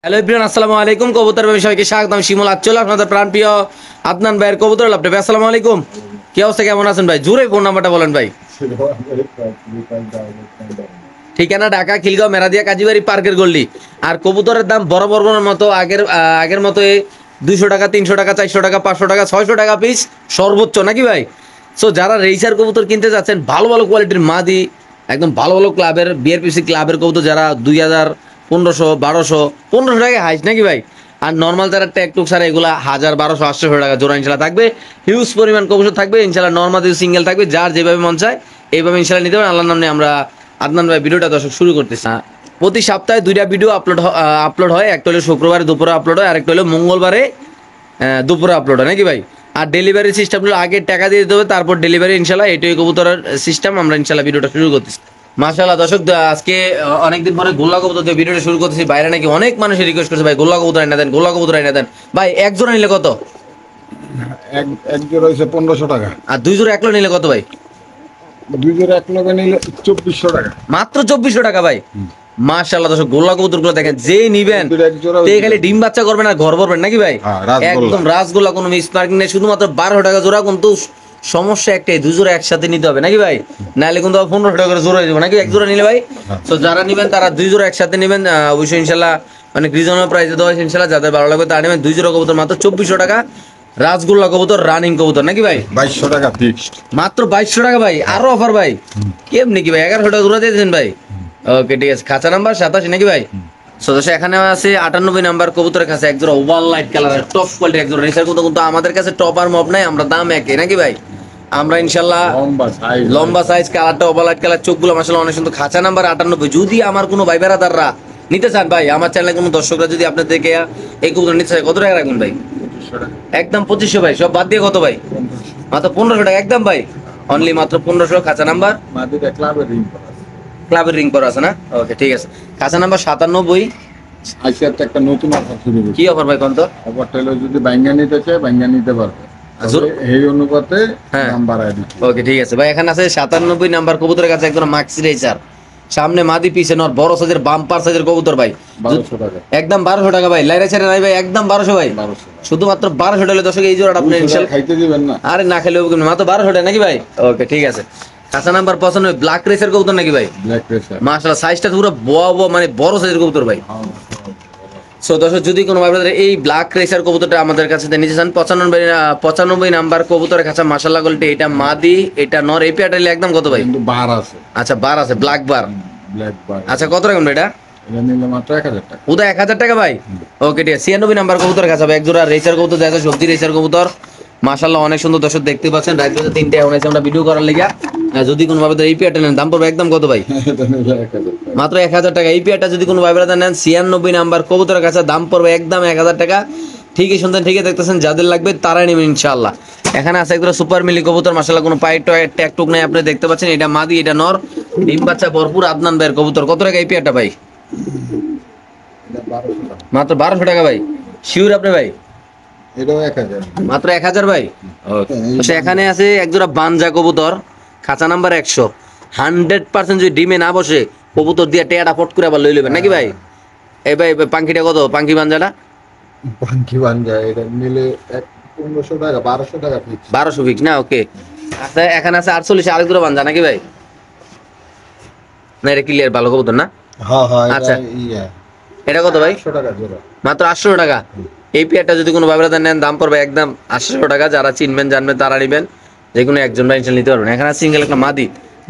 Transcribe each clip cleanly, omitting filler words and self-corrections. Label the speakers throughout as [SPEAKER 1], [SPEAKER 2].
[SPEAKER 1] Hello everyone, আসসালামু আলাইকুম। কবুতর ব্যবসায়ীকে স্বাগতম। শিমুল আচ্ছল আপনাদের প্রাণপ্রিয় আদনান ভাইয়ের কবুতর লাভ। আসসালামু আলাইকুম, কি অবস্থা, কেমন আছেন ভাই? জোরে ফোন নাম্বারটা বলেন ভাই। ঠিকানা ঢাকা খিলগাঁও মেরাদিয়া কাজীবাড়ি পার্কের গল্লি। আর কবুতরের দাম বরাবরের মতো আগের মতো 200 টাকা, 300 টাকা, 400 টাকা, 500 টাকা, 600 টাকা পিস সর্বোচ্চ, নাকি ভাই? সো যারা রেসার কবুতর কিনতে যাচ্ছেন, ভালো ভালো কোয়ালিটির মাদি, একদম ভালো ভালো ক্লাবের বিআরপিসি ক্লাবের কবুতর, যারা 2000, 1500, 1200, 1500 টাকা হাইস, নাকি ভাই? আর নর্মাল যারা ট্যাগ টুক সারা এগুলা 1000, 1200, 800 টাকা জোড়া ইনশাল্লাহ থাকবে। হিউজ পরিমাণ কবুতর থাকবে ইনশাল্লাহ। নর্মাল সিঙ্গেল থাকবে, যার যেভাবে মন চায় এইভাবে ইনশাল্লাহ নিতে পারেন। আল্লাহর নামে আমরা আদনান ভাই ভিডিওটা দর্শক শুরু করতেছি। প্রতি সপ্তাহে 2টা ভিডিও আপলোড হয়। একটা হলো শুক্রবারে দুপুরে আপলোড হয়, আরেকটা হলো মঙ্গলবারে দুপুরে আপলোড হয়, নাকি ভাই? আর ডেলিভারি সিস্টেমগুলো আগে টাকা দিয়ে দিতে হবে, তারপর ডেলিভারি ইনশাল্লাহ। এটাই কবুতরের সিস্টেম। আমরা ইনশাল্লাহ ভিডিওটা শুরু করতেছি। মাশাআল্লাহ দর্শক, আজকে অনেকদিন পরে গোল্লা কবুতর দিয়ে ভিডিওটা শুরু করতেছি। বাইরে নাকি অনেক মানুষের রিকোয়েস্ট করছে, ভাই গোল্লা কবুতর এনে দেন, গোল্লা কবুতর এনে দেন। ভাই এক জোড়া নিলে কত?
[SPEAKER 2] এক জোড়া হয়েছে 1500 টাকা।
[SPEAKER 1] আর 2 জোড়া একলো নিলে কত ভাই?
[SPEAKER 2] 2 জোড়া এক লগে নিলে 2400 টাকা।
[SPEAKER 1] মাত্র 2400 টাকা ভাই। মাশাআল্লাহ দর্শক, গোল্লা কবুতর গুলো দেখেন, যে নিবেন তে খালি ডিম বাচ্চা করবেন আর ঘর ভরবেন, নাকি ভাই? একদম রাসগোল্লা, কোনো মিস মার্কিং নেই। শুধুমাত্র 1200 টাকা জোড়া। কিন্তু সমস্যা একটাই, 2 জোড়া একসাথে নিতে হবে, নাকি ভাই? নাহলে কিন্তু 1500 টাকা করে জোড়া হয়ে যাবে, নাকি এক জোড়া নিলে ভাই? তো যারা নিবেন তারা 2 জোড়া একসাথে নিবেন, অবশ্যই ইনশাল্লাহ অনেক রিজনেবল প্রাইসে দেওয়া হয়েছে ইনশাল্লাহ। যাদের ভালো লাগবে তারা নেবেন। 2 জোড়া কবুতর মাত্র 2400 টাকা। রাসগোল্লা কবুতর, রানিং কবুতর, নাকি ভাই?
[SPEAKER 2] 2200 টাকা ফিক্সড।
[SPEAKER 1] মাত্র 2200 টাকা ভাই। আরো অফার ভাই, কেমনি কি ভাই? 1100 টাকা জোড়া দিয়েছেন ভাই। ওকে ঠিক আছে। খাঁচা নাম্বার 87, নাকি ভাই? সদস্য এখানে আছে 98 নাম্বার কবুতরের কাছে এক জোড়া ওভার লাইট কালারের টপ কোয়ালিটি এক জোড়া রেসার কবুতর। কিন্তু আমাদের কাছে টপ আর মপ নাই, আমরা দাম একই, নাকি ভাই? আমরা ইনশাল্লাহ লম্বা সাইজ, কালারটা ওভার লাইট কালার, চোখগুলো মাশাআল্লাহ অনেক সুন্দর। খাঁচা নাম্বার 98। যদি আমার কোনো ভাই বেড়াদাররা নিতে চান ভাই, আমার চ্যানেলে কোনো দর্শকরা যদি আপনার থেকে এই কবুতর নিতে চায়, কত টাকা রাখবেন ভাই? একদম 2500 ভাই। সব বাদ দিয়ে কত ভাই? মাত্র 1500 টাকা একদম ভাই। অনলি মাত্র 1500। খাঁচা নাম্বার ক্লাবের রিং করা আছে না? ওকে ঠিক আছে। খাঁচা নাম্বার 97।
[SPEAKER 2] আজকে একটা নতুন অফার শুরু হয়েছে।
[SPEAKER 1] কি অফার ভাই কোন তো?
[SPEAKER 2] অফারটা হলো যদি বাইঙ্গা নিতে চায় বাইঙ্গা নিতে পারবে। এই অনুপাতে দাম বাড়ায় দিচ্ছি।
[SPEAKER 1] ওকে ঠিক আছে ভাই। এখানে আছে 97 নাম্বার কবুতরের কাছে একদম মাক্সি রেসার, সামনে মাদি পিছে নর, বড় সাইজের বাম্পার সাইজের কবুতর ভাই।
[SPEAKER 2] 1200 টাকা
[SPEAKER 1] একদম 1200 টাকা ভাই। লাইরা ছেড়ে নাই ভাই, একদম 1200 ভাই।
[SPEAKER 2] 1200
[SPEAKER 1] শুধুমাত্র 1200 টাকা দর্শক এই জোড়াটা আপনি ইনশাআল্লাহ
[SPEAKER 2] খাইতে দিবেন না।
[SPEAKER 1] আরে না খেলেও কিন্তু মাত্র 1200 টাকা, নাকি ভাই? ওকে ঠিক আছে। খাঁচা নাম্বার 95 ব্ল্যাক রেসার কবুতর, নাকি ভাই?
[SPEAKER 2] ব্ল্যাক রেসার
[SPEAKER 1] মাশাআল্লাহ সাইজটা পুরো মানে বড় সাইজের কবুতর ভাই। সো দর্শক, যদি কোনো ভাই এই ব্ল্যাক রেসার কবুতরটা আমাদের কাছে নিতে চান, 95 নাম্বার কবুতরের কাছে মাশাআল্লাহ কোয়ালিটি। এটা মাদি, এটা নর। এই পেয়ারটা একদম কত ভাই?
[SPEAKER 2] কিন্তু বার আছে।
[SPEAKER 1] আচ্ছা বার আছে, ব্ল্যাক বার।
[SPEAKER 2] ব্ল্যাক বার।
[SPEAKER 1] আচ্ছা কত রাখবেন এটা?
[SPEAKER 2] এটা নিলে মাত্র 1000 টাকা।
[SPEAKER 1] উদা 1000 টাকা ভাই। ওকে ঠিক আছে। 96 নাম্বার কবুতরের কাছে এক জোড়া রেসার কবুতর দেখা, সবজি রেসার কবুতর মাশাআল্লাহ অনেক সুন্দর। দর্শক দেখতে পাচ্ছেন, রাত 3টে এখন আছে আমরা ভিডিও করার লেগে। যদি কোনো ভাবে এই পেয়ারটা নেন, দাম পড়বে একদম কত ভাই?
[SPEAKER 2] এটা নিলে 1000 টাকা।
[SPEAKER 1] মাত্র 1000 টাকা। এই পেয়ারটা যদি কোনো ভাই নেন, 96 নাম্বার কবুতরের কাছে দাম পড়বে একদম 1000 টাকা। ঠিকই শুনতেন, ঠিকই দেখতেছেন। যাদের লাগবে তারাই নেবেন ইনশাআল্লাহ। এখানে আছে একদম সুপার মিলি কবুতর মাশাআল্লাহ, কোনো পাইট ট্যাগ টুক নাই। আপনি দেখতে পাচ্ছেন, এটা মাদি, এটা নর, ডিম বাচ্চা ভরপুর আদনান ভাইয়ের কবুতর। কত টাকা এই পেয়ারটা ভাই?
[SPEAKER 2] এটা 1200 টাকা।
[SPEAKER 1] মাত্র 1200 টাকা ভাই। শিওর আপনি ভাই?
[SPEAKER 2] এটাও 1000।
[SPEAKER 1] মাত্র 1000 ভাই। ওকে। এখানে আছে একজোড়া বানজা কবুতর, খাঁচা নাম্বার 100। 100% যদি ডিমে না বসে কবুতর দিয়ে টেয়াটা ফট করে আবার লই লইবেন, নাকি ভাই? এই ভাই পাঙ্কিটা কত? পাঙ্কি বানজাটা
[SPEAKER 2] পাঙ্কি বানজা এটা নিলে 1500 টাকা, 1200 টাকা ফিক্স।
[SPEAKER 1] 1200 ফিক্স না? ওকে। আচ্ছা এখানে আছে 48 আরেক জোড়া বানজা, নাকি ভাই? না এটা ক্লিয়ার ভালো কবুতর না?
[SPEAKER 2] হ্যাঁ হ্যাঁ।
[SPEAKER 1] আচ্ছা এটা কত ভাই?
[SPEAKER 2] 800 টাকা জোড়া।
[SPEAKER 1] মাত্র 800 টাকা। এই পেয়ারটা যদি কোনো ভাবে নেন, দাম পড়বে একদম 800 টাকা। যারা চিনবেন জানবেন তারা নিবেন, যে কোনো একজন ভাই ইনশাআল্লাহ নিতে পারবেন। এখানে সিঙ্গেল একটা মাদি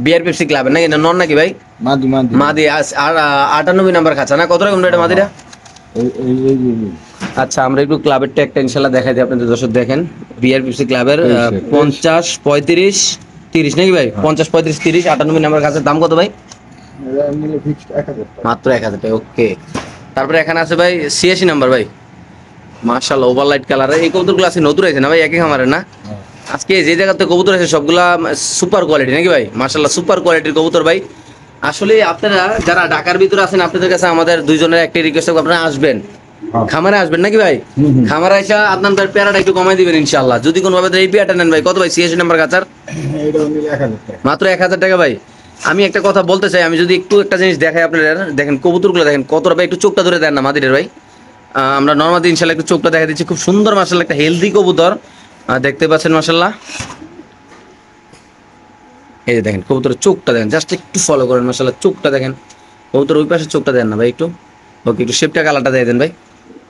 [SPEAKER 1] বিআরপিএফসি ক্লাবের, নাকি? এটা নন, নাকি ভাই?
[SPEAKER 2] মাদি মাদি
[SPEAKER 1] মাদি। আর 98 নাম্বার খাঁচা না? কত রাখবেন এটা মাদিটা?
[SPEAKER 2] এই
[SPEAKER 1] আচ্ছা আমরা একটু ক্লাবের ট্যাগটা ইনশাআল্লাহ দেখাই দিই আপনাদের দর্শক। দেখেন বিআরপিএফসি ক্লাবের 50 35 30, নাকি ভাই? 50 35 30 98 নাম্বার খাঁচার দাম কত ভাই?
[SPEAKER 2] এটা নিলে ফিক্সড 1000 টাকা।
[SPEAKER 1] মাত্র 1000 টাকা। ওকে। তারপরে এখানে আছে ভাই 86 নাম্বার ভাই, মাশাআল্লাহ ওভার লাইট কালার। এই কবুতরগুলো আছে নতুন আছে না ভাই? একই খামারের না? আজকে যে জায়গাতে কবুতর আছে সবগুলা সুপার কোয়ালিটি, নাকি ভাই? মাশাআল্লাহ সুপার কোয়ালিটির কবুতর ভাই। আসলে আপনারা যারা ঢাকার ভিতরে আছেন, আপনাদের কাছে আমাদের দুইজনের একটা রিকোয়েস্ট, আপনারা আসবেন, খামারে আসবেন, নাকি ভাই? খামারে এসে আদনান ভাই পেয়ারাটা একটু কমাই দিবেন ইনশাআল্লাহ। যদি কোনো ভাবে এই পেয়ারটা নেন ভাই, কত ভাই 86 নাম্বার কাচার?
[SPEAKER 2] এটা নিলে 1000 টাকা।
[SPEAKER 1] মাত্র 1000 টাকা ভাই। আমি একটা কথা বলতে চাই, আমি যদি একটু একটা জিনিস দেখাই আপনাদের, দেখেন কবুতরগুলো দেখেন কতটা ভাই, একটু চোখটা ধরে দেন না মাদিরের ভাই। আমরা নরমালি ইনশাল্লাহ একটু চোখটা দেখা দিচ্ছি, খুব সুন্দর মাশাল্লাহ একটা হেলদি কবুতর দেখতে পাচ্ছেন মাশাল্লাহ। এই যে দেখেন কবুতরের চোখটা দেখেন, জাস্ট একটু ফলো করেন মাশাল্লাহ, চোখটা দেখেন কবুতর ওই পাশে চোখটা দেন না ভাই একটু, ওকে একটু শেপটা কালারটা দিয়ে দেন ভাই।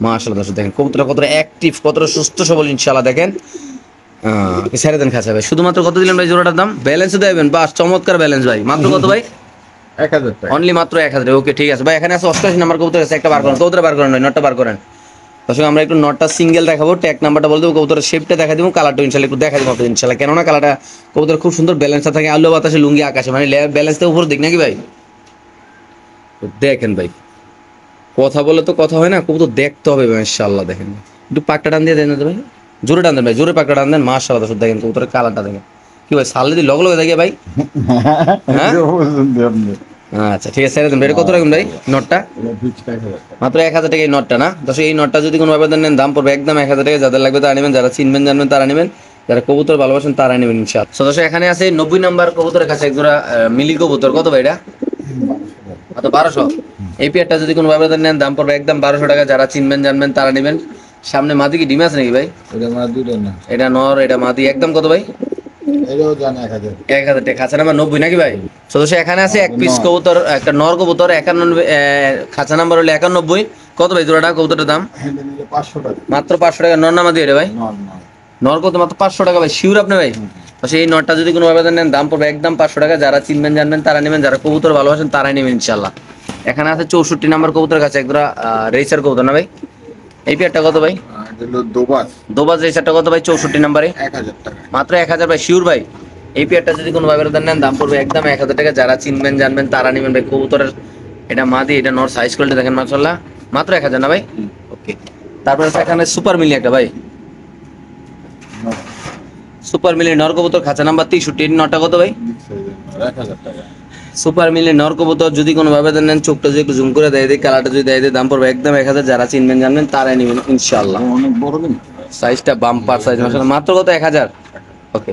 [SPEAKER 1] মাশাল্লাহ দর্শক দেখেন কবুতরটা কতটা অ্যাক্টিভ, কতটা সুস্থ সবল ইনশাল্লাহ। দেখেন ছেড়ে দেন খাঁচা ভাই। শুধুমাত্র কত দিলেন ভাই জোড়াটার দাম? ব্যালেন্সে দেবেন, বাস চমৎকার ব্যালেন্স ভাই। মাত্র কত ভাই?
[SPEAKER 2] 1000 টাকা।
[SPEAKER 1] অনলি মাত্র 1000। ওকে ঠিক আছে ভাই। এখানে আছে 88 নাম্বার কবুতর আছে, একটা বার করেন, কবুতর বার করেন ভাই, নটটা বার করেন। দর্শক আমরা একটু নটটা সিঙ্গেল দেখাবো, ট্যাগ নাম্বারটা বলে দেবো, কবুতরের শেপটা দেখা দিব, কালারটা ইনশাল্লাহ একটু দেখা দিব ইনশাল্লাহ। কেননা কালারটা কবুতর খুব সুন্দর ব্যালেন্সটা থাকে, আলো বাতাসে লুঙ্গি আকাশে, মানে ব্যালেন্সটা উপর দিক নাকি ভাই? তো দেখেন ভাই, কথা বলে তো কথা হয় না, কবুতর দেখতে হবে ভাই ইনশাল্লাহ। দেখেন একটু পাকটা টান দিয়ে দেন ভাই, জোরে টান দেন ভাই, জোরে পাকটা টান দেন। মাশাআল্লাহ দর্শক দেখেন কবুতরের কালারটা দেখেন কি ভাই, সালে দিয়ে লগ লগে দেখে ভাই। হ্যাঁ আচ্ছা ঠিক আছে, ছেড়ে দেন ভাই। এটা কত রাখুন ভাই নটটা? মাত্র 1000 টাকা এই নটটা না দর্শক। এই নটটা যদি কোনো আবেদন নেন দাম পড়বে একদম 1000 টাকা। যাদের লাগবে তারা নেবেন, যারা চিনবেন জানবেন তারা নেবেন, যারা কবুতর ভালোবাসেন তারা নেবেন ইনশাআল্লাহ। তো দর্শক এখানে আছে 90 নাম্বার কবুতরের কাছে এক জোড়া মিলি কবুতর। কত ভাই এটা? মাত্র 1200। এই পেয়ারটা যদি কোনো আবেদন নেন দাম পড়বে একদম 1200 টাকা। যারা চিনবেন জানবেন তারা নেবেন। সামনে মাদি কি ডিম আছে নাকি ভাই? এটা নর, এটা মাদি। একদম কত ভাই? 1000 টাকা। খাঁচা নাম্বার 90 নাকি ভাই? সদস্য এখানে আছে এক পিস কবুতর, একটা নর কবুতর 91, খাঁচা নাম্বার হলো 91। কত ভাই জোড়াটা কবুতরের দাম? মাত্র 500 টাকা। নর না মাদি এটা ভাই? নর কত? মাত্র 500 টাকা ভাই। শিওর আপনি ভাই? এই নটটা যদি কোনো আবেদন নেন দাম পড়বে একদম 500 টাকা। যারা চিনবেন জানবেন তারা নেবেন, যারা কবুতর ভালোবাসেন তারাই নেবেন ইনশাল্লাহ। এখানে আছে 64 নাম্বার কবুতরের কাছে একজোড়া রেসার কবুতর না ভাই? এই পেয়ারটা কত ভাই? দোবাজ রেসারটা কত ভাই 64 নাম্বারে?
[SPEAKER 2] 1000 টাকা।
[SPEAKER 1] মাত্র 1000 ভাই। শিওর ভাই? এই পেয়ারটা যদি কোনো আবেদন নেন দাম পড়বে একদম 1000 টাকা। যারা চিনবেন জানবেন তারা নেবেন ভাই। কবুতরের এটা মাদি, এটা নর, সাইজ কোয়ালিটি দেখেন মাশাআল্লাহ। মাত্র 1000 না ভাই? ওকে। তারপরে এখানে সুপার মিলি একটা ভাই, সুপার মিলি নর কবুতর খাঁচা নাম্বার 63। নটা কত ভাই?
[SPEAKER 2] 1000 টাকা।
[SPEAKER 1] সুপার মিলি নর কবুতর যদি কোনো আবেদন নেন চোখটা যদি একটু জুম করে দেয় দেয়, কালারটা যদি দেয় দেয়, দাম পড়বে একদম 1000। যারা চিনবেন জানবেন তারাই নেবেন ইনশাআল্লাহ।
[SPEAKER 2] অনেক বড় দিন।
[SPEAKER 1] সাইজটা বাম্পার সাইজ মাশাআল্লাহ। মাত্র কত? 1000। ওকে।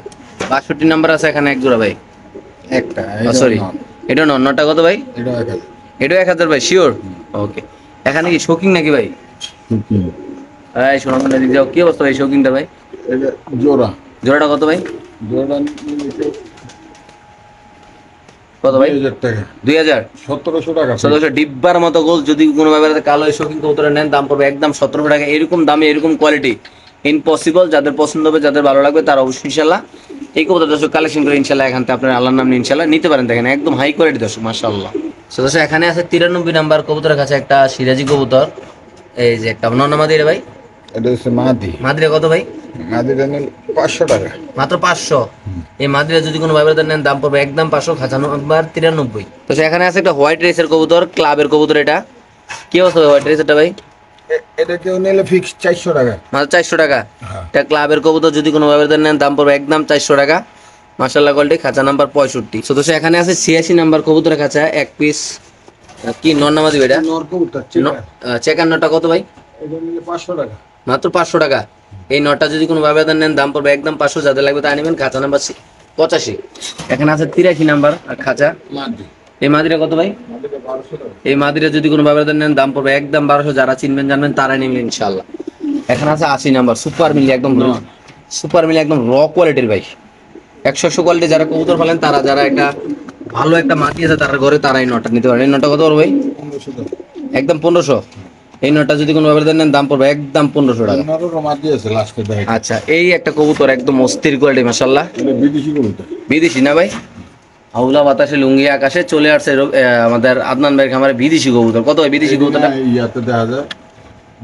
[SPEAKER 1] 62 নাম্বার আছে এখানে এক জোড়া ভাই,
[SPEAKER 2] একটা
[SPEAKER 1] সরি এটা নর। নটা কত ভাই?
[SPEAKER 2] এটা 1000।
[SPEAKER 1] এটাও 1000 ভাই। শিওর? ওকে। এখানে কি শোকিং নাকি ভাই? এই শোনা মনে দিক যাও, কি অবস্থা ভাই শোকিংটা ভাই?
[SPEAKER 2] এটা জোড়া।
[SPEAKER 1] জোড়াটা কত ভাই?
[SPEAKER 2] জোড়া
[SPEAKER 1] কত ভাই?
[SPEAKER 2] 2000 টাকা।
[SPEAKER 1] 2000।
[SPEAKER 2] 1700 টাকা।
[SPEAKER 1] সদস্য ডিব্বার মতো গোল যদি কোনো ভাবে কালো শৌখিন কবুতরে নেন দাম পড়বে একদম 1700 টাকা। এরকম দামে এরকম কোয়ালিটি ইম্পসিবল। যাদের পছন্দ হবে, যাদের ভালো লাগবে তারা অবশ্যই ইনশাল্লাহ এই কবুতর দর্শক কালেকশন করে ইনশাল্লাহ এখান থেকে আপনার আল্লাহর নাম নিয়ে ইনশাল্লাহ নিতে পারেন। দেখেন একদম হাই কোয়ালিটি দর্শক মাশাআল্লাহ। সদস্য এখানে আছে 93 নাম্বার কবুতরের কাছে একটা সিরাজি কবুতর। এই যে একটা নন্নামাদি রে ভাই,
[SPEAKER 2] এটা হচ্ছে মাদি।
[SPEAKER 1] মাদিরা কত ভাই?
[SPEAKER 2] মাদিটা নিল 500 টাকা।
[SPEAKER 1] মাত্র 500। এই মাদিরা যদি কোনো ভাবে নেন দাম পড়বে একদম 500। খাঁচা নাম্বার 93। তো এখানে আছে একটা হোয়াইট রেসের কবুতর, ক্লাবের কবুতর। এটা কি অবস্থা হোয়াইট রেসেরটা ভাই?
[SPEAKER 2] এটা কেউ নিলে ফিক্স 400 টাকা।
[SPEAKER 1] মাত্র 400 টাকা। এটা ক্লাবের কবুতর যদি কোনো ভাবে নেন দাম পড়বে একদম 400 টাকা। মাশাআল্লাহ কোয়ালিটি। খাঁচা নাম্বার 65। সদস্য এখানে আছে 86 নাম্বার কবুতরের কাছে এক পিস কি নন্নামাদি এটা?
[SPEAKER 2] নর কবুতর
[SPEAKER 1] চেকার নটা কত ভাই?
[SPEAKER 2] এটা নিলে 500 টাকা।
[SPEAKER 1] মাত্র 500 টাকা। এই নটা যদি কোনো ভাবে নেন দাম পড়বে একদম 500। যাদের লাগবে তা নেবেন। খাঁচা নাম্বার 85। এখানে আছে 83 নাম্বার খাঁচা।
[SPEAKER 2] মাদি।
[SPEAKER 1] এই মাদিরা কত ভাই?
[SPEAKER 2] মাদিটা 1200 টাকা।
[SPEAKER 1] এই মাদিরা যদি কোনো ভাবে নেন দাম পড়বে একদম 1200। যারা চিনবেন জানবেন তারাই নেবেন ইনশাআল্লাহ। এখানে আছে 80 নাম্বার সুপার মিলি, একদম সুপার মিলি, একদম র কোয়ালিটির ভাই। 100 কোয়ালিটি। যারা কবুতর ফেলেন তারা, যারা একটা ভালো একটা মাটি আছে তার ঘরে, তারা এই নটা নিতে পারেন। এই নটা কত পড়বে ভাই?
[SPEAKER 2] 1500 টাকা।
[SPEAKER 1] একদম 1500। এই নটা যদি কোনো ভাবে নেন দাম পড়বে একদম 1500 টাকা।
[SPEAKER 2] নরও মাদি আছে লাস্টে দেখ।
[SPEAKER 1] আচ্ছা এই একটা কবুতর একদম অস্থির কোয়ালিটি মাশাআল্লাহ।
[SPEAKER 2] এটা বিদেশি কবুতর।
[SPEAKER 1] বিদেশি না ভাই? আউলা বাতাসে লুঙ্গি আকাশে চলে আসছে আমাদের আদনান ভাইয়ের খামারে বিদেশি কবুতর। কত ভাই বিদেশি কবুতরটা?
[SPEAKER 2] ইয়াতে দেখা যায়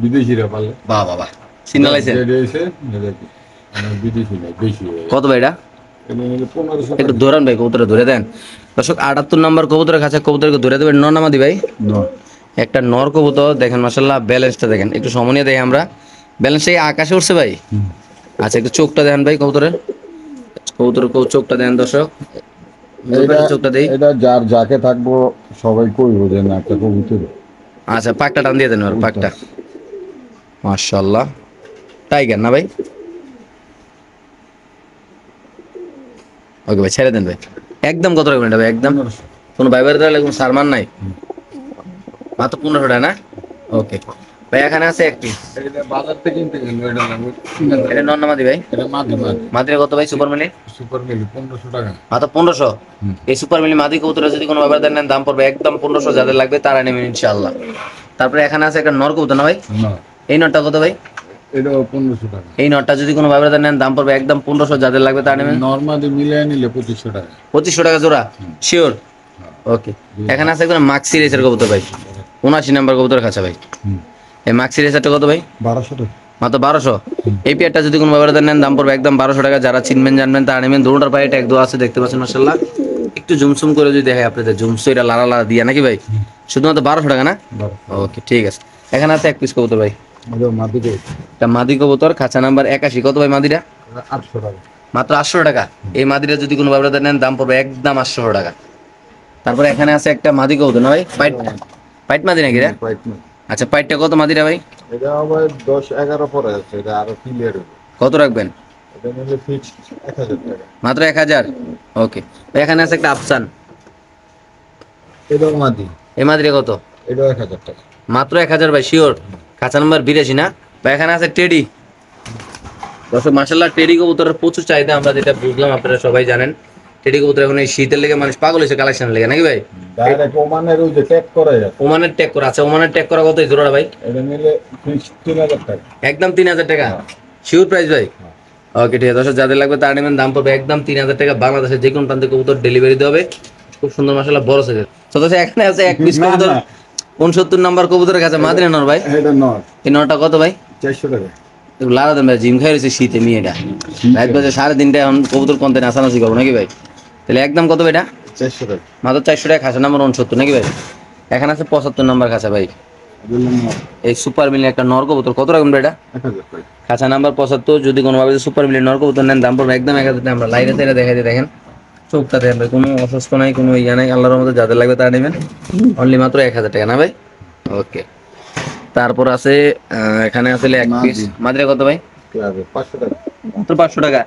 [SPEAKER 2] বিদেশিরা পালে।
[SPEAKER 1] বাহ বাহ বাহ, সিগন্যাল আইছে।
[SPEAKER 2] বিদেশি না দেশি।
[SPEAKER 1] কত ভাই এটা?
[SPEAKER 2] এটা নিলে 1500
[SPEAKER 1] একটু
[SPEAKER 2] টাকা।
[SPEAKER 1] ধরান ভাই, কবুতরে ধরে দেন। দর্শক 78 নাম্বার কবুতরের কাছে কবুতরকে ধরে দেবেন। নর নামাদি ভাই?
[SPEAKER 2] নর।
[SPEAKER 1] একটা নর কবুতর দেখেন মাশাআল্লাহ। ব্যালেন্সটা দেখেন একটু সমনিয়ে দেয় আমরা। ব্যালেন্স এই আকাশে উঠছে ভাই। আচ্ছা একটু চোখটা দেখেন ভাই কবুতরের, কবুতরের চোখটা দেন দর্শক। চোখটা দেই।
[SPEAKER 2] এটা যার যাকে থাকবো সবাই কইব যে না একটা কবুতর।
[SPEAKER 1] আচ্ছা পাকটা টান দিয়ে দেন ওর পাকটা। মাশাআল্লাহ টাইগার না ভাই? ওকে ভাই ছেড়ে দেন ভাই। একদম কত রাখবেন এটা ভাই? একদম কোনো ভাই বাইরে কোনো সারমান নাই। মাত্র 1500 টাকা না? ওকে। ভাই এখানে আছে এক পিস।
[SPEAKER 2] এটা বাজার থেকে কিনতে গেল, এটা লাগবে
[SPEAKER 1] এটা নন নামাদি ভাই,
[SPEAKER 2] এটা মাদি মাদি
[SPEAKER 1] মাদিরা কত ভাই সুপার মিলি?
[SPEAKER 2] সুপার মিলি 1500 টাকা।
[SPEAKER 1] মাত্র 1500।
[SPEAKER 2] হুম।
[SPEAKER 1] এই সুপার মিলি মাদি কবুতর যদি কোনো ব্যাপার নেন দাম পড়বে একদম 1500, যাদের লাগবে তারা নেবেন ইনশাআল্লাহ। তারপরে এখানে আছে একটা নর কবুতর না ভাই,
[SPEAKER 2] না
[SPEAKER 1] এই নরটা কত ভাই?
[SPEAKER 2] এটাও 1500 টাকা।
[SPEAKER 1] এই নরটা যদি কোনো ব্যাপার নেন দাম পড়বে একদম 1500, যাদের লাগবে তারা নেবেন।
[SPEAKER 2] নরমালি মিলিয়ে নিলে 2500 টাকা।
[SPEAKER 1] 2500 টাকা জোড়া শিওর? ওকে। এখানে আছে একদম মাক্সি রেসের কবুতর ভাই, 79 নাম্বার কবুতর খাঁচা ভাই।
[SPEAKER 2] হুম।
[SPEAKER 1] এই মাক্সি রেসারটা কত ভাই?
[SPEAKER 2] 1200 টাকা।
[SPEAKER 1] মাত্র 1200। এই পেয়ারটা যদি কোনো ব্যাপারে নেন দাম পড়বে একদম 1200 টাকা, যারা চিনবেন জানবেন তারা নেবেন। দুটোটার পায়ে ট্যাগ দেওয়া আছে, দেখতে পাচ্ছেন মাশাআল্লাহ। একটু জুমসুম করে যদি দেখাই আপনাদের, জুমসু এটা লালা লালা দিয়া নাকি ভাই? শুধুমাত্র 1200 টাকা না?
[SPEAKER 2] 1200।
[SPEAKER 1] ওকে ঠিক আছে। এখানে আছে এক পিস কবুতর ভাই,
[SPEAKER 2] এটা মাদি কবুতর।
[SPEAKER 1] এটা মাদি কবুতর খাঁচা নাম্বার 81। কত ভাই মাদিরা?
[SPEAKER 2] এটা 800 টাকা।
[SPEAKER 1] মাত্র 800 টাকা। এই মাদিরা যদি কোনো ব্যাপারে নেন দাম পড়বে একদম 800 টাকা। তারপরে এখানে আছে একটা মাদি কবুতর না ভাই, পাইট, পাইট মাদি নাকি রে?
[SPEAKER 2] পাইট না।
[SPEAKER 1] আচ্ছা পাইটটা কত মাদিরা ভাই?
[SPEAKER 2] এটা আবার 10 11 পরে আছে, এটা আরো ক্লিয়ার হবে।
[SPEAKER 1] কত রাখবেন?
[SPEAKER 2] এটা নিলে ফিক্সড 1000 টাকা।
[SPEAKER 1] মাত্র 1000। ওকে। এখানে আছে একটা আফসান,
[SPEAKER 2] এটাও মাদি।
[SPEAKER 1] এই মাদিরা কত?
[SPEAKER 2] এটাও 1000 টাকা।
[SPEAKER 1] মাত্র 1000 ভাই শিওর? খাঁচা নাম্বার 82 না ভাই? এখানে আছে টেডি। দর্শক মাশাআল্লাহ টেডি কবুতরের প্রচুর চাহিদা, আমরা যেটা বুঝলাম আপনারা সবাই জানেন। টেডি কবুতর এখন এই শীতের লেগে মানুষ পাগল হয়েছে কালেকশনের লেগে নাকি ভাই?
[SPEAKER 2] ডাইরেক্ট ওমানের ওই যে ট্যাগ করা যায়।
[SPEAKER 1] ওমানের ট্যাগ করা আছে, ওমানের ট্যাগ করা কত এই জোড়াটা ভাই?
[SPEAKER 2] এটা নিলে ফিক্সড 3000 টাকা।
[SPEAKER 1] একদম 3000 টাকা শিওর প্রাইস ভাই? ওকে ঠিক আছে দর্শক, যাদের লাগবে তারা নেবেন, দাম পড়বে একদম 3000 টাকা। বাংলাদেশের যে কোনো প্রান্তে কবুতর ডেলিভারি দেওয়া হবে। খুব সুন্দর মাশাআল্লাহ বড় সাইজের। তো দর্শক এখানে আছে এক পিস কবুতর, 69 নাম্বার কবুতরের কাছে মাদিনা নর ভাই।
[SPEAKER 2] এটা নট
[SPEAKER 1] এই নরটা কত ভাই?
[SPEAKER 2] 400 টাকা।
[SPEAKER 1] লারা দেন ভাই, জিম খাই রয়েছে শীতে মেয়েটা, রাত বাজে 3:30 এখন কবুতর কনতে নাচানাচি করবো নাকি ভাই? তাহলে একদম কত ভাই এটা?
[SPEAKER 2] 400 টাকা।
[SPEAKER 1] মাত্র 400 টাকা খাঁচা নাম্বার 69 নাকি ভাই? এখানে আছে 75 নাম্বার খাঁচা ভাই,
[SPEAKER 2] বললাম নট
[SPEAKER 1] এই সুপার মিলি একটা নর কবুতর। কত রাখবেন ভাই এটা?
[SPEAKER 2] 1000 টাকা।
[SPEAKER 1] খাঁচা নাম্বার 75, যদি কোনোভাবে সুপার মিলি নর কবুতর নেন দাম পড়বে একদম 1000 টাকা। আমরা লাইনে তেরে দেখাই দিয়ে দেখেন চোখটা দেখেন ভাই, কোনো অসুস্থ নাই, কোনো ইয়া নাই। আল্লাহর মধ্যে যাদের লাগবে তারা নেবেন, অনলি মাত্র 1000 টাকা না ভাই? ওকে। তারপর আছে এখানে আসলে এক পিস মাদ্রে কত ভাই?
[SPEAKER 2] 500 টাকা।
[SPEAKER 1] মাত্র 500 টাকা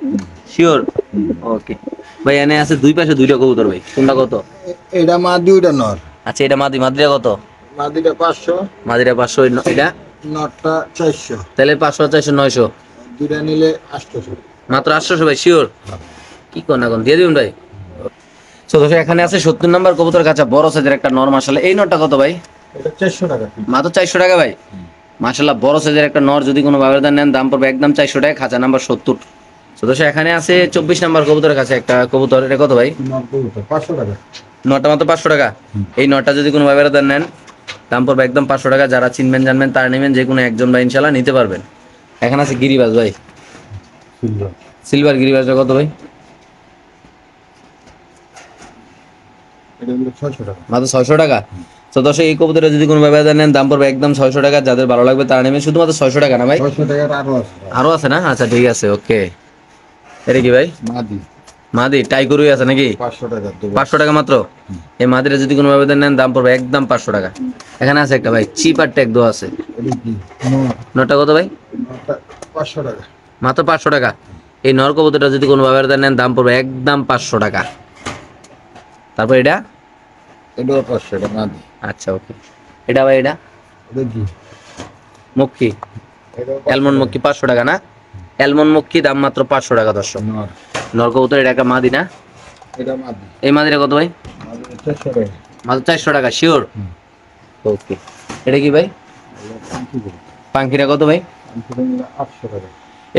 [SPEAKER 1] শিওর? ওকে ভাই। এনে আছে দুই পাশে দুইটা কবুতর ভাই, কোনটা কত?
[SPEAKER 2] এটা মাদি, ওটা নর।
[SPEAKER 1] আচ্ছা এটা মাদি, মাদিরা কত?
[SPEAKER 2] মাদিটা 500,
[SPEAKER 1] মাদিরা 500, এটা
[SPEAKER 2] নটটা 400।
[SPEAKER 1] তাহলে 500 400 900,
[SPEAKER 2] দুটা নিলে 800।
[SPEAKER 1] মাত্র 800 ভাই শিওর? কি কোন এখন দিয়ে দিবেন ভাই? তো দর্শক এখানে আছে 70 নাম্বার কবুতর কাছে বড় সাইজের একটা নর মাশাআল্লাহ। এই নরটা কত ভাই?
[SPEAKER 2] এটা 400 টাকা।
[SPEAKER 1] মাত্র 400 টাকা ভাই। মাশাআল্লাহ বড় সাইজের একটা নর যদি কোনো ব্যবধান নেন দাম পড়বে একদম 400 টাকা, খাঁচা নাম্বার 70। তো দর্শক এখানে আছে 24 নাম্বার কবুতরের কাছে একটা কবুতর, এটা কত ভাই?
[SPEAKER 2] নট কবুতর 500 টাকা।
[SPEAKER 1] নটা মাত্র 500 টাকা। এই নটা যদি কোনো ব্যবধান নেন দাম পড়বে একদম 500 টাকা, যারা চিনবেন জানবেন তারা নেবেন, যে কোনো একজন ভাই ইনশাআল্লাহ নিতে পারবেন। এখানে আছে গিরিবাজ ভাই,
[SPEAKER 2] সিলভার।
[SPEAKER 1] সিলভার গিরিবাজটা কত ভাই?
[SPEAKER 2] এটা হলো 600 টাকা।
[SPEAKER 1] মাত্র 600 টাকা। তো দর্শক এই কবুতরে যদি কোনো ব্যবধান নেন দাম পড়বে একদম 600 টাকা, যাদের ভালো লাগবে তারা নেবেন। শুধুমাত্র 600 টাকা না ভাই?
[SPEAKER 2] 600 টাকার আরো আছে।
[SPEAKER 1] আরো আছে না? আচ্ছা ঠিক আছে ওকে। এটা কি ভাই?
[SPEAKER 2] মাদি
[SPEAKER 1] মাদি টাইগরই আছে নাকি?
[SPEAKER 2] 500 টাকা দেবো।
[SPEAKER 1] 500 টাকা মাত্র। এই মাদিরা যদি কোনো ব্যবধান নেন দাম পড়বে একদম 500 টাকা। এখানে আছে একটা ভাই চিপার ট্যাগ দেওয়া আছে,
[SPEAKER 2] এটা কি নট?
[SPEAKER 1] নটা কত ভাই?
[SPEAKER 2] নটটা 500 টাকা।
[SPEAKER 1] মাত্র 500 টাকা। এই নর কবুতরটা যদি কোনো ব্যবধান নেন দাম পড়বে একদম 500 টাকা। তারপর এটা
[SPEAKER 2] এটাও 500 টাকা মাদি।
[SPEAKER 1] আচ্ছা ওকে। এটা ভাই এটা
[SPEAKER 2] এটা কি
[SPEAKER 1] মক্কি,
[SPEAKER 2] এটাও
[SPEAKER 1] অ্যালমন্ড মক্কি 500 টাকা না? অ্যালমন্ড মক্কি দাম মাত্র 500 টাকা দর্শক।
[SPEAKER 2] নট।
[SPEAKER 1] নর কবুতর এটা একটা মাদি না?
[SPEAKER 2] এটা মাদি।
[SPEAKER 1] এই মাদিরা কত ভাই?
[SPEAKER 2] মাদি 400 টাকা।
[SPEAKER 1] মাত্র 400 টাকা শিওর? ওকে। এটা কি ভাই?
[SPEAKER 2] এটা পাঙ্কি গরু।
[SPEAKER 1] পাঙ্খিটা কত ভাই?
[SPEAKER 2] পাঙ্কিটা নিলে 800 টাকা।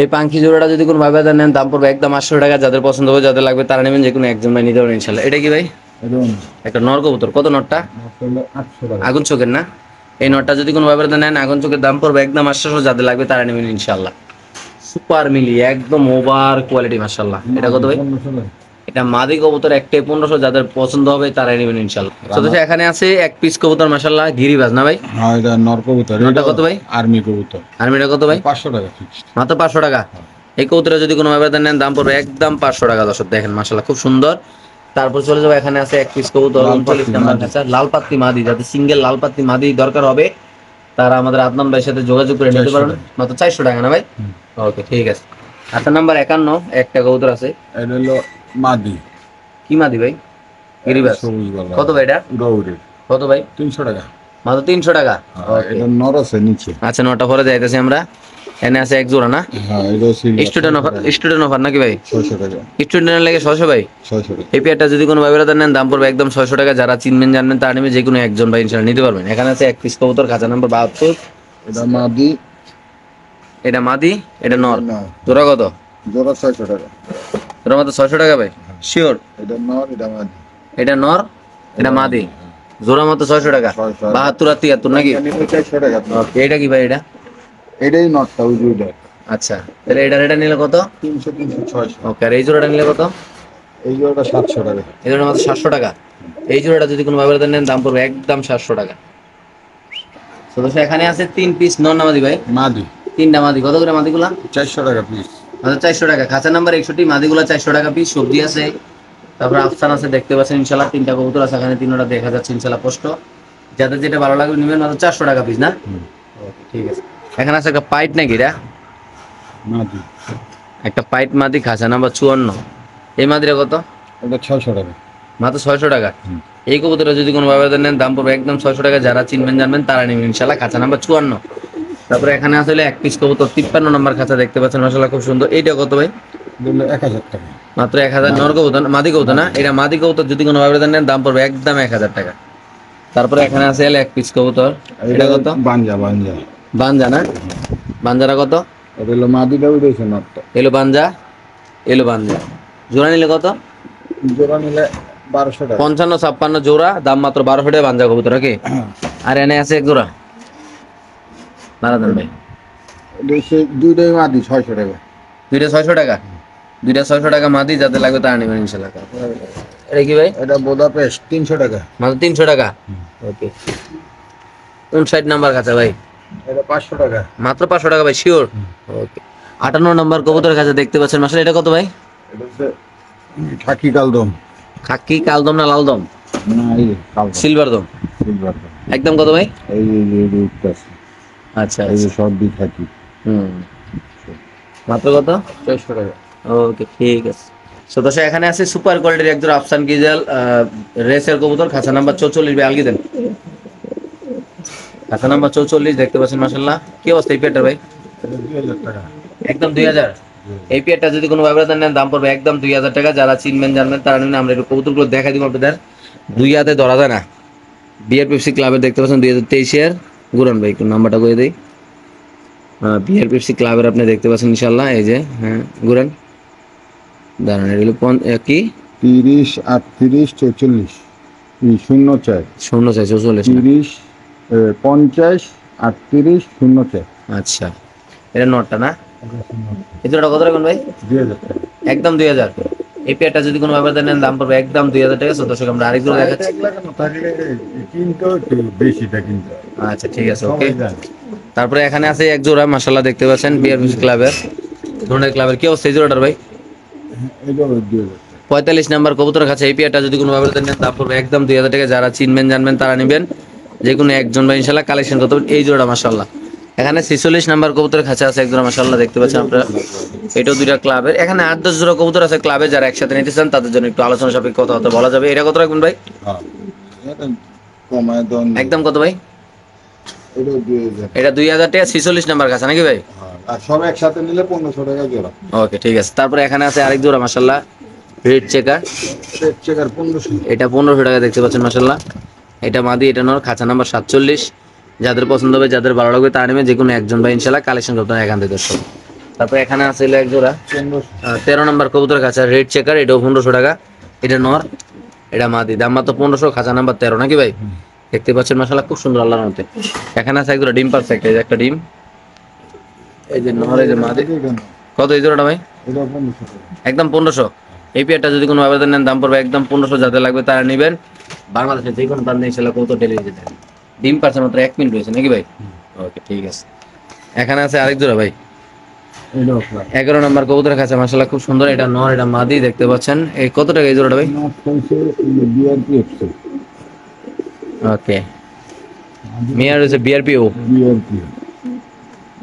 [SPEAKER 1] এই পাঙ্খি জোড়াটা যদি কোনো ভাবে নেন দাম পড়বে একদম 800 টাকা, যাদের পছন্দ হবে যাদের লাগবে তারা নেবেন, যে কোনো একজন ভাই নিতে পারবেন ইনশাআল্লাহ। এটা কি ভাই?
[SPEAKER 2] এটাও
[SPEAKER 1] একটা নর কবুতর, কত নরটা?
[SPEAKER 2] নট হলো 800 টাকা।
[SPEAKER 1] আগুন চোখের না? এই নটটা যদি কোনো ভাবে নেন আগুন চোখের দাম পড়বে একদম 800, যাদের লাগবে তারা নেবেন ইনশাআল্লাহ। সুপার মিলি একদম ওভার কোয়ালিটি মাশাআল্লাহ। এটা কত ভাই?
[SPEAKER 2] 1500 টাকা।
[SPEAKER 1] এটা মাদি কবুতর একটাই 1500, যাদের পছন্দ হবে তারাই নেবেন ইনশাআল্লাহ। তো দর্শক এখানে আছে এক পিস কবুতর মাশাআল্লাহ গিরিবাজ না ভাই?
[SPEAKER 2] হ্যাঁ এটা নর কবুতর।
[SPEAKER 1] নরটা কত ভাই?
[SPEAKER 2] আর্মি কবুতর।
[SPEAKER 1] আর এটা কত ভাই?
[SPEAKER 2] 500 টাকা ফিক্সড।
[SPEAKER 1] মাত্র 500 টাকা। এই কবুতরে যদি কোনো ব্যবধান নেন দাম পড়বে একদম 500 টাকা দর্শক। দেখেন মাশাআল্লাহ খুব সুন্দর। তারপর চলে যাবো, এখানে আছে এক পিস কবুতর 39 নাম্বার কাছে লাল পাত্তি মাদি, যাদের সিঙ্গেল লাল পাত্তি মাদি দরকার হবে তারা আমাদের আদনান ভাইয়ের সাথে যোগাযোগ করে নিতে পারবেন। মাত্র 400 টাকা না ভাই? ওকে ঠিক আছে। আচ্ছা নাম্বার 51 একটা কবুতর আছে,
[SPEAKER 2] এটা হলো মাদি।
[SPEAKER 1] কি মাদি ভাই? গিরিবাজ।
[SPEAKER 2] সবুজ গলা।
[SPEAKER 1] কত ভাই এটা?
[SPEAKER 2] গৌরী।
[SPEAKER 1] কত ভাই?
[SPEAKER 2] 300 টাকা।
[SPEAKER 1] মাত্র 300 টাকা।
[SPEAKER 2] এটা নর আছে নিচে।
[SPEAKER 1] আচ্ছা, নটা পরে যাইতেছি আমরা। এনে আছে এক জোড়া না?
[SPEAKER 2] হ্যাঁ, এটা সিলভার।
[SPEAKER 1] স্টুডেন্ট অফার নাকি ভাই?
[SPEAKER 2] 600 টাকা।
[SPEAKER 1] স্টুডেন্টের লাগে 600 ভাই।
[SPEAKER 2] 600 টাকা।
[SPEAKER 1] এই পেয়ারটা যদি কোনো ভাই ব্রাদার নেন দাম পড়বে একদম 600 টাকা। যারা চিনবেন জানবেন তার নেমে যে কোনো একজন ভাই ইনশাআল্লাহ নিতে পারবেন। এখানে আছে এক পিস কবুতর, খাঁচা নাম্বার 72।
[SPEAKER 2] এটা মাদি।
[SPEAKER 1] এটা মাদি, এটা নর।
[SPEAKER 2] না,
[SPEAKER 1] জোড়া কত?
[SPEAKER 2] জোড়া 600 টাকা।
[SPEAKER 1] জোড়া মাত্র 600 টাকা ভাই? শিওর?
[SPEAKER 2] এটা নর, এটা মাদি।
[SPEAKER 1] এটা নর, এটা মাদি, জোড়া মাত্র 600 টাকা। 72 আর 73 নাকি?
[SPEAKER 2] এটা নিলে 400 টাকা।
[SPEAKER 1] ওকে, এটা কি ভাই? এটা
[SPEAKER 2] এটাই নটটা, ওই দুইটা।
[SPEAKER 1] আচ্ছা, তাহলে এটা নিলে কত?
[SPEAKER 2] 300, 300, 600।
[SPEAKER 1] ওকে, আর এই জোড়াটা নিলে কত?
[SPEAKER 2] এই জোড়াটা 700 টাকা।
[SPEAKER 1] এই জোড়া মাত্র 700 টাকা। এই জোড়াটা যদি কোনো ভাই ব্রাদার নেন দাম পড়বে একদম 700 টাকা। তো দোস্ত এখানে আছে 3 পিস নর নামাদি ভাই।
[SPEAKER 2] মাদি।
[SPEAKER 1] 3টা মাদি। কত করে মাদিগুলা?
[SPEAKER 2] 400 টাকা পিস।
[SPEAKER 1] আচ্ছা, 400 টাকা। খাঁচা নাম্বার 61, মাদিগুলা 400 টাকা পিস। সবজি আছে, তারপর আফসান আছে, দেখতে পাচ্ছেন ইনশাআল্লাহ। 3টা কবুতর আছে এখানে, 3টা দেখা যাচ্ছে ইনশাআল্লাহ স্পষ্ট। যাদের যেটা ভালো লাগবে নেবেন। মাত্র 400 টাকা পিস না? ওকে, ঠিক আছে। এখানে আছে একটা পাইট নাকি এটা?
[SPEAKER 2] মাদি।
[SPEAKER 1] একটা পাইট মাদি, খাঁচা নাম্বার 54। এই মাদিটা কত?
[SPEAKER 2] এটা 600 টাকা।
[SPEAKER 1] মাত্র 600 টাকা। এই কবুতরটা যদি কোনো ভাবে নেন দাম পড়বে একদম 600 টাকা। যারা চিনবেন জানবেন তারা নেবেন ইনশাআল্লাহ। খাঁচা নাম্বার 54। তারপরে এখানে আসলে এক পিস কবুতর 53 নম্বর খাঁচা, দেখতে পাচ্ছেন মাশাআল্লাহ খুব সুন্দর। এইটা কত ভাই?
[SPEAKER 2] দিলে 1000 টাকা।
[SPEAKER 1] মাত্র 1000। নর কবুতর, মাদি কবুতর না? এটা মাদি কবুতর যদি কোনো ভাবে নেন দাম পড়বে একদম 1000 টাকা। তারপরে এখানে আছে এক পিস কবুতর। এটা কত?
[SPEAKER 2] বাঞ্জা। বাঞ্জা।
[SPEAKER 1] বানজা না? বানজারা কত?
[SPEAKER 2] এটা হলো মাদিটা, উঠেছে নটটা।
[SPEAKER 1] এলো বানজা, এলো বানজা। জোড়া নিলে কত?
[SPEAKER 2] জোড়া নিলে 1200 টাকা।
[SPEAKER 1] 55-56 জোড়া, দাম মাত্র 1200 টাকা বানজা কবুতর। ওকে, আর এনে আছে এক জোড়া নারাদান ভাই।
[SPEAKER 2] দুইটাই মাদি 600 টাকা।
[SPEAKER 1] দুইটা 600 টাকা। দুইটা 600 টাকা মাদি, যাতে লাগবে তারা নেবেন ইনশাআল্লাহ। এটা কি ভাই?
[SPEAKER 2] এটা বুদাপেস্ট 300 টাকা।
[SPEAKER 1] মাত্র 300 টাকা। ওকে, 59 নাম্বার কাছে ভাই।
[SPEAKER 2] এটা 500 টাকা।
[SPEAKER 1] মাত্র 500 টাকা ভাই, শিওর? ওকে, 58 নাম্বার কবুতর কাছে, দেখতে পাচ্ছেন মাশাআল্লাহ। এটা কত ভাই?
[SPEAKER 2] এটা হচ্ছে খাকি কালদম।
[SPEAKER 1] খাকি কালদম না লালদম?
[SPEAKER 2] না, এই কালদম।
[SPEAKER 1] সিলভার দম।
[SPEAKER 2] সিলভার।
[SPEAKER 1] একদম কত ভাই?
[SPEAKER 2] এই যে উঠতেছে।
[SPEAKER 1] আচ্ছা,
[SPEAKER 2] এই যে সব দি খাকি।
[SPEAKER 1] মাত্র কত?
[SPEAKER 2] 400 টাকা।
[SPEAKER 1] ওকে, ঠিক আছে। সো দর্শক এখানে আছে সুপার কোয়ালিটির একজন আফসান গিজাল রেসের কবুতর, খাঁচা নাম্বার 44 ভাই। আলগি দেন। খাঁচা নাম্বার 44, দেখতে পাচ্ছেন মাশাআল্লাহ। কি অবস্থা এই পেয়ারটা ভাই?
[SPEAKER 2] এটা 2000 টাকা।
[SPEAKER 1] একদম 2000। এই পেয়ারটা যদি কোনো ভাবে নেন দাম পড়বে একদম 2000 টাকা। যারা চিনবেন জানবেন তারা নেবেন। আমরা একটু কবুতরগুলো দেখাই দিব আপনাদের। 2 হাতে ধরা যায় না। বিআর পেপসি ক্লাবের, দেখতে পাচ্ছেন 2023 এর। গুরান ভাই একটু নাম্বারটা করে দেই। বিআর পেপসি ক্লাবের আপনি দেখতে পাচ্ছেন ইনশাআল্লাহ। এই যে, হ্যাঁ গুরান দাঁড়ান, এটা কি
[SPEAKER 2] 30, 38, 44 04
[SPEAKER 1] শূন্য চাই 44 না?
[SPEAKER 2] 30, 50, 38, 04।
[SPEAKER 1] আচ্ছা, এটা নটটা না? এই দুটো কত রাখুন ভাই?
[SPEAKER 2] 2000 টাকা।
[SPEAKER 1] একদম 2000। এই পেয়ারটা যদি কোনো ব্যাপারে নেন দাম পড়বে একদম 2000 টাকা। দর্শক আমরা আরেকজন দেখাচ্ছি।
[SPEAKER 2] বেশিটা কিন্তু।
[SPEAKER 1] আচ্ছা, ঠিক আছে, ওকে। তারপরে এখানে আছে এক জোড়া মাশাআল্লাহ, দেখতে পাচ্ছেন বিআরপিসি ক্লাবের, ধরনের ক্লাবের। কি অবস্থা এই জোড়াটার ভাই?
[SPEAKER 2] এটা 2000 টাকা।
[SPEAKER 1] 45 নাম্বার কবুতরের কাছে এই পেয়ারটা যদি কোনো ব্যাপারে নেন দাম পড়বে একদম 2000 টাকা। যারা চিনবেন জানবেন তারা নেবেন। যে কোনো একজন ভাই ইনশাআল্লাহ কালেকশন করতে পারবেন। এই জোড়াটা মাশাআল্লাহ। এখানে 46 নাম্বার কবুতরের কাছে আছে এক জোড়া মাশাআল্লাহ, দেখতে পাচ্ছেন আপনারা। এটাও দুইটা ক্লাবের। এখানে 8-10 জোড়া কবুতর আছে ক্লাবে। যারা একসাথে নিতে চান তাদের জন্য একটু আলোচনা সাপেক্ষে কথা বলা যাবে। এটা কত রাখবেন ভাই?
[SPEAKER 2] হ্যাঁ, এটা কমায় দেন।
[SPEAKER 1] একদম কত ভাই?
[SPEAKER 2] এটা 2000।
[SPEAKER 1] এটা 2000 টাকা। 46 নাম্বার কাছে নাকি ভাই?
[SPEAKER 2] আর সব একসাথে নিলে 1500 টাকা জোড়া।
[SPEAKER 1] ওকে, ঠিক আছে। তারপরে এখানে আছে আরেক জোড়া মাশাআল্লাহ, রেড চেকার।
[SPEAKER 2] Red checker 1500।
[SPEAKER 1] এটা 1500 টাকা, দেখতে পাচ্ছেন মাশাআল্লাহ। এটা মাদি, এটা নর, খাঁচা নাম্বার 47। যাদের পছন্দ হবে, যাদের ভালো লাগবে তারা নেবে। যে কোনো একজন ভাই ইনশাআল্লাহ কালেকশন করতে হবে এখান থেকে দর্শক। তারপরে এখানে আছে এক জোড়া 13 নাম্বার কবুতর কাছে, রেড চেকার। এটাও 1500 টাকা। এটা নর, এটা মাদি, দাম মাত্র 1500, খাঁচা নাম্বার 13 নাকি ভাই? দেখতে পাচ্ছেন মাশাআল্লাহ খুব সুন্দর আল্লাহর মতে। এখানে আছে এক জোড়া ডিম পারফেক্ট। এই যে একটা ডিম, এই যে নর, এই যে মাদি। কত এই জোড়াটা ভাই?
[SPEAKER 2] এটা 1500 টাকা।
[SPEAKER 1] একদম 1500। এই পেয়ারটা যদি কোনো আবেদন নেন দাম পড়বে একদম 1500। যাদের লাগবে তারা নেবেন। বাংলাদেশে যে কোনো প্রান্তে ইনশাআল্লাহ কবুতর ডেলিভারি দিতে হবে। ডিম পারছে মাত্র 1 মিনিট হয়েছে নাকি ভাই? ওকে, ঠিক আছে। এখানে আছে আরেক জোড়া ভাই, 11 নাম্বার কবুতরের কাছে মাশাআল্লাহ খুব সুন্দর। এটা নর, এটা মাদি, দেখতে পাচ্ছেন। এই কত টাকা এই জোড়াটা ভাই? ওকে, মিয়ার হচ্ছে বিআরপিও।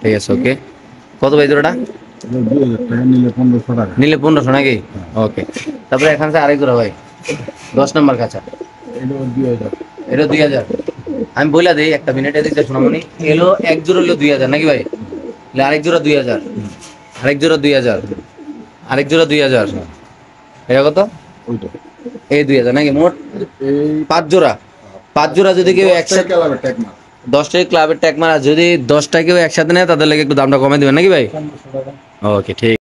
[SPEAKER 1] ঠিক আছে, ওকে। কত ভাই জোড়াটা? নিলে 1500 নাকি? ওকে। তারপরে এখানে আছে আরেক জোড়া ভাই, 10 নাম্বার কাছে। এটা 2000। আমি বইলা দিই একটা মিনিট এদিকে শোনামনি এলো এক জোড়া হলো 2000 নাকি ভাই আরেক জোড়া 2000 আরেক জোড়া 2000 আরেক জোড়া 2000 এটা কত
[SPEAKER 2] ওইটা
[SPEAKER 1] এই 2000 নাকি মোট
[SPEAKER 2] এই
[SPEAKER 1] 5 জোড়া 5 জোড়া যদি কেউ একসাথে
[SPEAKER 2] ক্লাবের ট্যাগ মার
[SPEAKER 1] 10টাই ক্লাবের ট্যাগ মারা যদি 10টা কেউ একসাথে নেয় তাদের লাগে একটু দামটা কমে দিবেন নাকি ভাই ওকে ঠিক